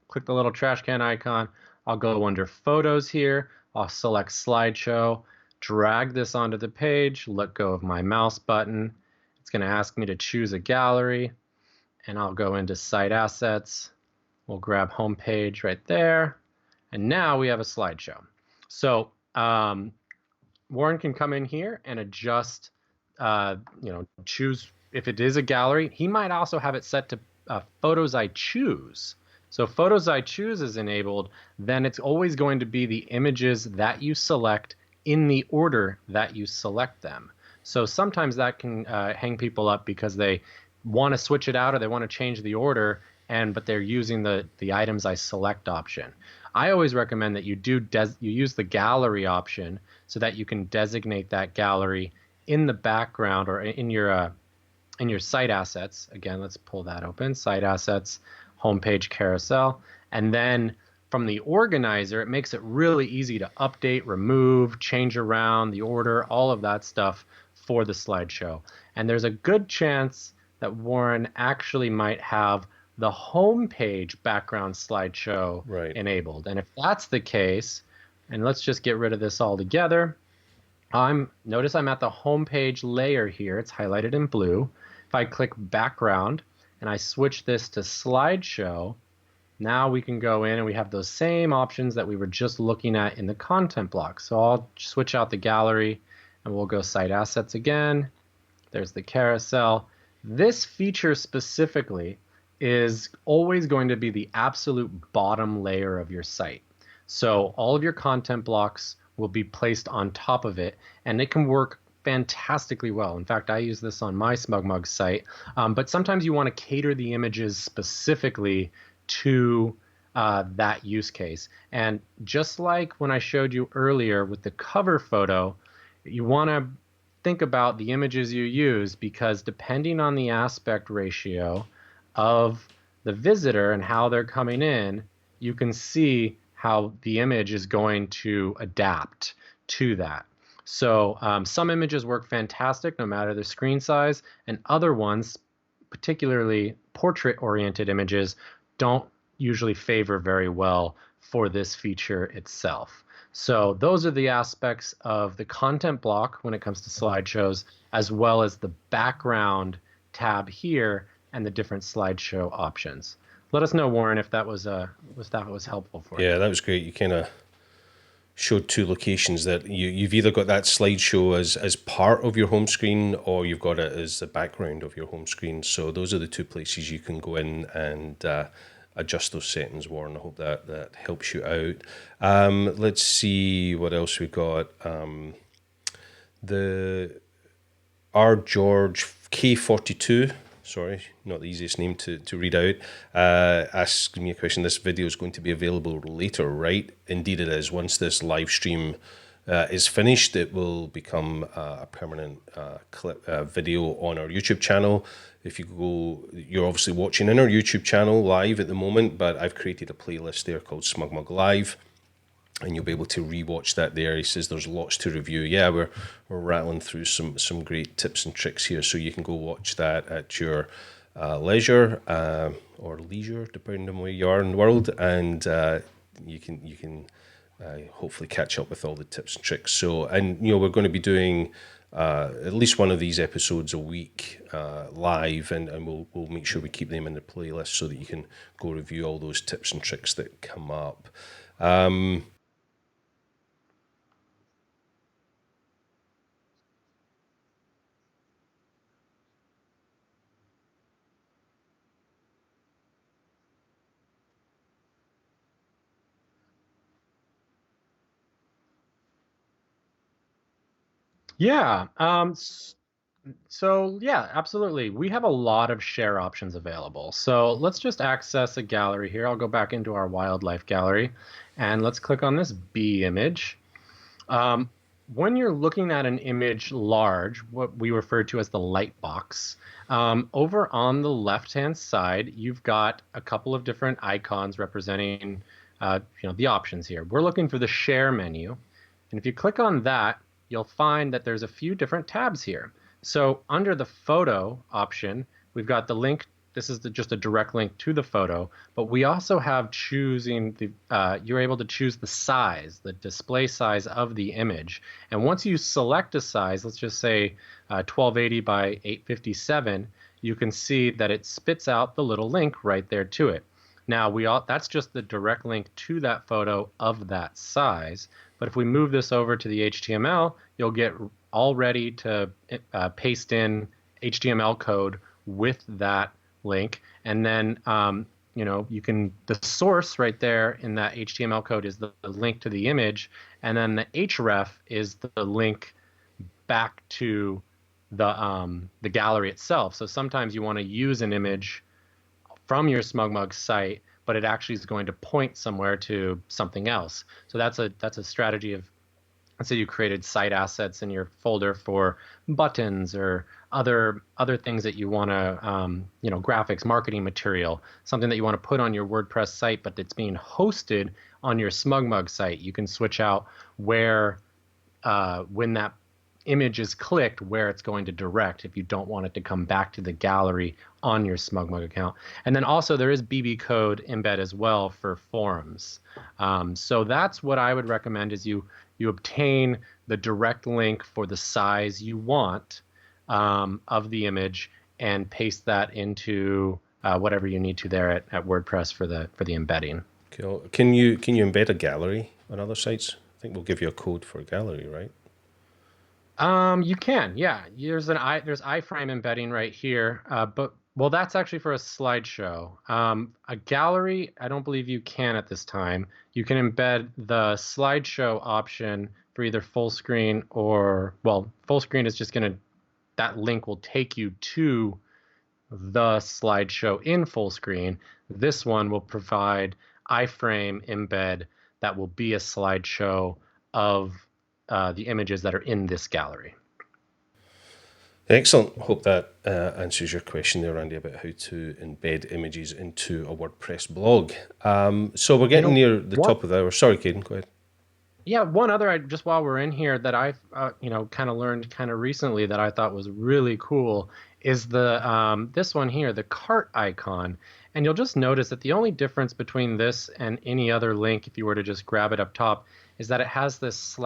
click the little trash can icon. I'll go under photos here. I'll select slideshow, drag this onto the page, let go of my mouse button. It's going to ask me to choose a gallery, and I'll go into site assets. We'll grab home page right there. And now we have a slideshow. So Warren can come in here and adjust, choose if it is a gallery. He might also have it set to photos I choose. So if photos I choose is enabled, then it's always going to be the images that you select in the order that you select them. So sometimes that can hang people up because they want to switch it out or they want to change the order, but they're using the items I select option. I always recommend that you use the gallery option so that you can designate that gallery in the background or in your site assets. Again, let's pull that open. Site assets, homepage carousel, and then from the organizer, it makes it really easy to update, remove, change around the order, all of that stuff for the slideshow. And there's a good chance that Warren actually might have the homepage background slideshow enabled. And if that's the case, and let's just get rid of this altogether, notice I'm at the homepage layer here. It's highlighted in blue. If I click background and I switch this to slideshow, now we can go in and we have those same options that we were just looking at in the content block. So I'll switch out the gallery and we'll go site assets again. There's the carousel. This feature specifically is always going to be the absolute bottom layer of your site. So all of your content blocks will be placed on top of it, and it can work fantastically well. In fact, I use this on my SmugMug site, but sometimes you want to cater the images specifically to that use case. And just like when I showed you earlier with the cover photo, you want to think about the images you use, because depending on the aspect ratio of the visitor and how they're coming in, you can see how the image is going to adapt to that. So some images work fantastic no matter the screen size, and other ones, particularly portrait-oriented images, don't usually favor very well for this feature itself. So those are the aspects of the content block when it comes to slideshows, as well as the background tab here and the different slideshow options. Let us know, Warren, if that was helpful for you. Yeah, that was great. You kind of showed two locations that you've either got that slideshow as part of your home screen, or you've got it as the background of your home screen. So those are the two places you can go in and adjust those settings, Warren. I hope that helps you out. Let's see what else we got. The R George K42, sorry, not the easiest name to read out, asks me a question. This video is going to be available later, right? Indeed it is. Once this live stream is finished, it will become a permanent video on our YouTube channel. If you go, you're obviously watching in our YouTube channel live at the moment, but I've created a playlist there called SmugMug Live, and you'll be able to rewatch that there. He says there's lots to review. Yeah, we're rattling through some great tips and tricks here, so you can go watch that at your leisure or leisure, depending on where you are in the world, and you can hopefully catch up with all the tips and tricks. So, and we're going to be doing at least one of these episodes a week live, and we'll make sure we keep them in the playlist so that you can go review all those tips and tricks that come up. Yeah. So yeah, absolutely. We have a lot of share options available. So let's just access a gallery here. I'll go back into our wildlife gallery and let's click on this bee image. When you're looking at an image large, what we refer to as the light box, over on the left-hand side, you've got a couple of different icons representing the options here. We're looking for the share menu. And if you click on that, you'll find that there's a few different tabs here. So under the photo option, we've got the link. This is just a direct link to the photo, but we also have choosing you're able to choose the size, the display size of the image. And once you select a size, let's just say 1280 by 857, you can see that it spits out the little link right there to it. Now that's just the direct link to that photo of that size. But if we move this over to the HTML, you'll get all ready to paste in HTML code with that link. And then, the source right there in that HTML code is the link to the image. And then the href is the link back to the gallery itself. So sometimes you want to use an image from your SmugMug site, but it actually is going to point somewhere to something else. So that's a strategy of, let's say you created site assets in your folder for buttons or other things that you want to, graphics, marketing material, something that you want to put on your WordPress site, but it's being hosted on your SmugMug site. You can switch out where, when that image is clicked, where it's going to direct if you don't want it to come back to the gallery on your SmugMug account. And then also there is BB code embed as well for forums. So that's what I would recommend is you obtain the direct link for the size you want of the image and paste that into whatever you need to there at WordPress for the embedding. Cool. Can you embed a gallery on other sites? I think we'll give you a code for a gallery, right? You can, yeah. There's iframe embedding right here, but that's actually for a slideshow. A gallery, I don't believe you can at this time. You can embed the slideshow option for either full screen or, full screen is just that link will take you to the slideshow in full screen. This one will provide iframe embed that will be a slideshow of the images that are in this gallery. Excellent. Hope that answers your question there, Randy, about how to embed images into a WordPress blog. So we're getting near the top of the hour. Sorry, Kaydin, go ahead. Yeah, one other, just while we're in here, that I've kind of learned kind of recently that I thought was really cool is the this one here, the cart icon. And you'll just notice that the only difference between this and any other link, if you were to just grab it up top, is that it has this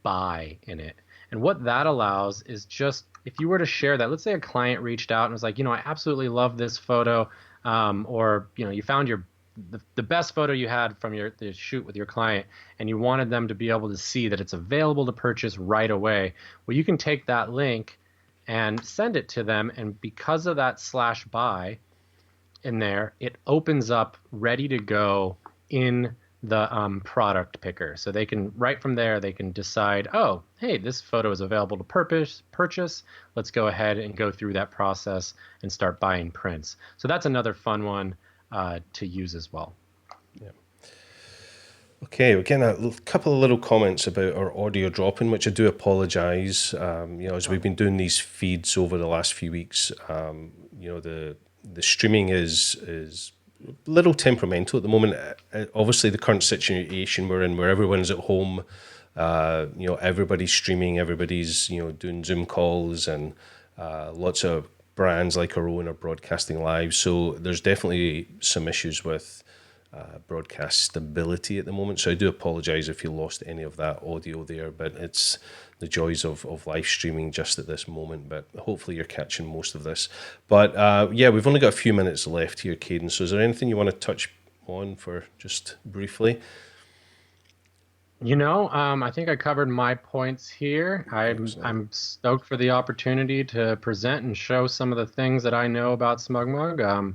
/buy in it. And what that allows is just, if you were to share that, let's say a client reached out and was like, I absolutely love this photo, or you found the best photo you had from the shoot with your client, and you wanted them to be able to see that it's available to purchase right away. Well, you can take that link and send it to them, and because of that /buy in there, it opens up ready to go in the product picker. So they can, right from there, they can decide, oh, hey, this photo is available to purchase. Let's go ahead and go through that process and start buying prints. So that's another fun one to use as well. Yeah. Okay, we're getting a couple of little comments about our audio dropping, which I do apologise. As we've been doing these feeds over the last few weeks, the streaming is a little temperamental at the moment. Obviously, the current situation we're in, where everyone's at home, everybody's streaming, everybody's doing Zoom calls, and lots of brands like our own are broadcasting live. So there's definitely some issues with broadcast stability at the moment. So I do apologise if you lost any of that audio there, but it's the joys of live streaming just at this moment. But hopefully you're catching most of this. But we've only got a few minutes left here, Kaydin. So is there anything you want to touch on for just briefly? I think I covered my points here. I'm stoked for the opportunity to present and show some of the things that I know about SmugMug.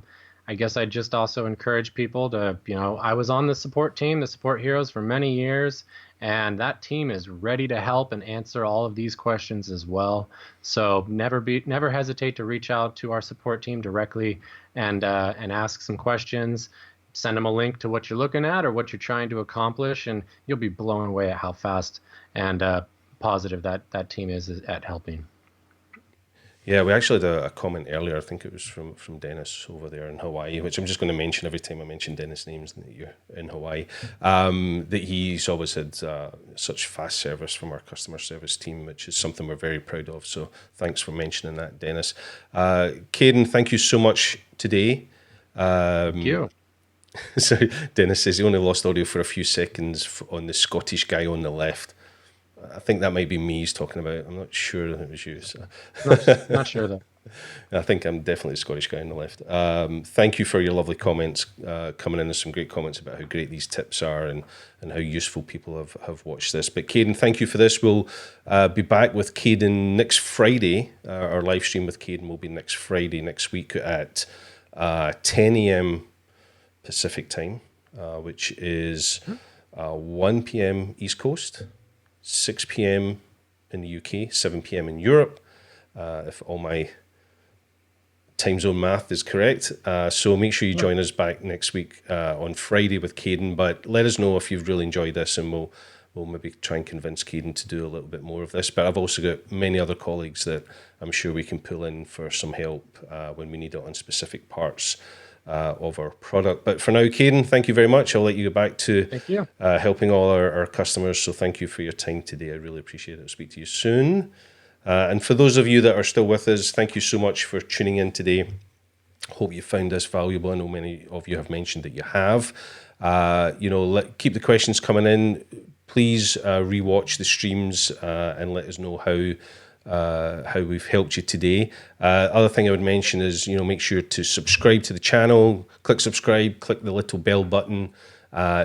I guess I just also encourage people to, I was on the support team, the support heroes, for many years, and that team is ready to help and answer all of these questions as well. So never hesitate to reach out to our support team directly and ask some questions. Send them a link to what you're looking at or what you're trying to accomplish, and you'll be blown away at how fast and positive that team is at helping. Yeah, we actually had a comment earlier. I think it was from Dennis over there in Hawaii, which I'm just going to mention every time I mention Dennis' names that you're in Hawaii. That he's always had such fast service from our customer service team, which is something we're very proud of. So thanks for mentioning that, Dennis. Kaydin, thank you so much today. Thank you. So Dennis says he only lost audio for a few seconds on the Scottish guy on the left. I think that might be me he's talking about. I'm not sure that it was you. So. Not sure though. I think I'm definitely the Scottish guy on the left. Thank you for your lovely comments coming in. There's some great comments about how great these tips are and how useful people have watched this. But Kaydin, thank you for this. We'll be back with Kaydin next Friday. Our live stream with Kaydin will be next Friday next week at 10 a.m. Pacific time, which is 1 p.m. East Coast, 6 p.m. in the UK, 7 p.m. in Europe, if all my time zone math is correct. So make sure you join us back next week on Friday with Kaydin. But let us know if you've really enjoyed this, and we'll maybe try and convince Kaydin to do a little bit more of this. But I've also got many other colleagues that I'm sure we can pull in for some help when we need it on specific parts of our product. But for now, Kaydin, thank you very much. I'll let you go back to helping all our customers. So thank you for your time today. I really appreciate it. I'll speak to you soon. And for those of you that are still with us, thank you so much for tuning in today. Hope you found this valuable. I know many of you have mentioned that you have. Keep the questions coming in. Please rewatch the streams and let us know how we've helped you today. Other thing I would mention is, make sure to subscribe to the channel. Click subscribe, click the little bell button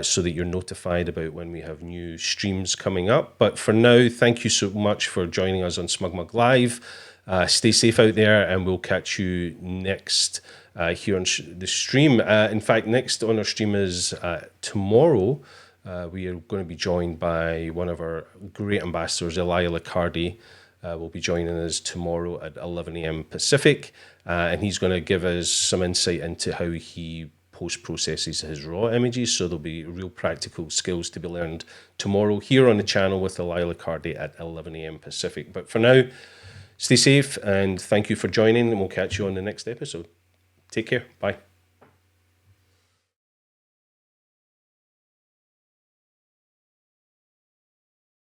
so that you're notified about when we have new streams coming up. But for now, thank you so much for joining us on SmugMug Live. Stay safe out there, and we'll catch you next here on the stream. In fact, next on our stream is tomorrow. We are going to be joined by one of our great ambassadors, Alastair Kaydin. Will be joining us tomorrow at 11 a.m. Pacific, and he's going to give us some insight into how he post-processes his raw images. So there'll be real practical skills to be learned tomorrow here on the channel with Alastair Kaydin at 11 a.m. Pacific. But for now, stay safe, and thank you for joining, and we'll catch you on the next episode. Take care. Bye.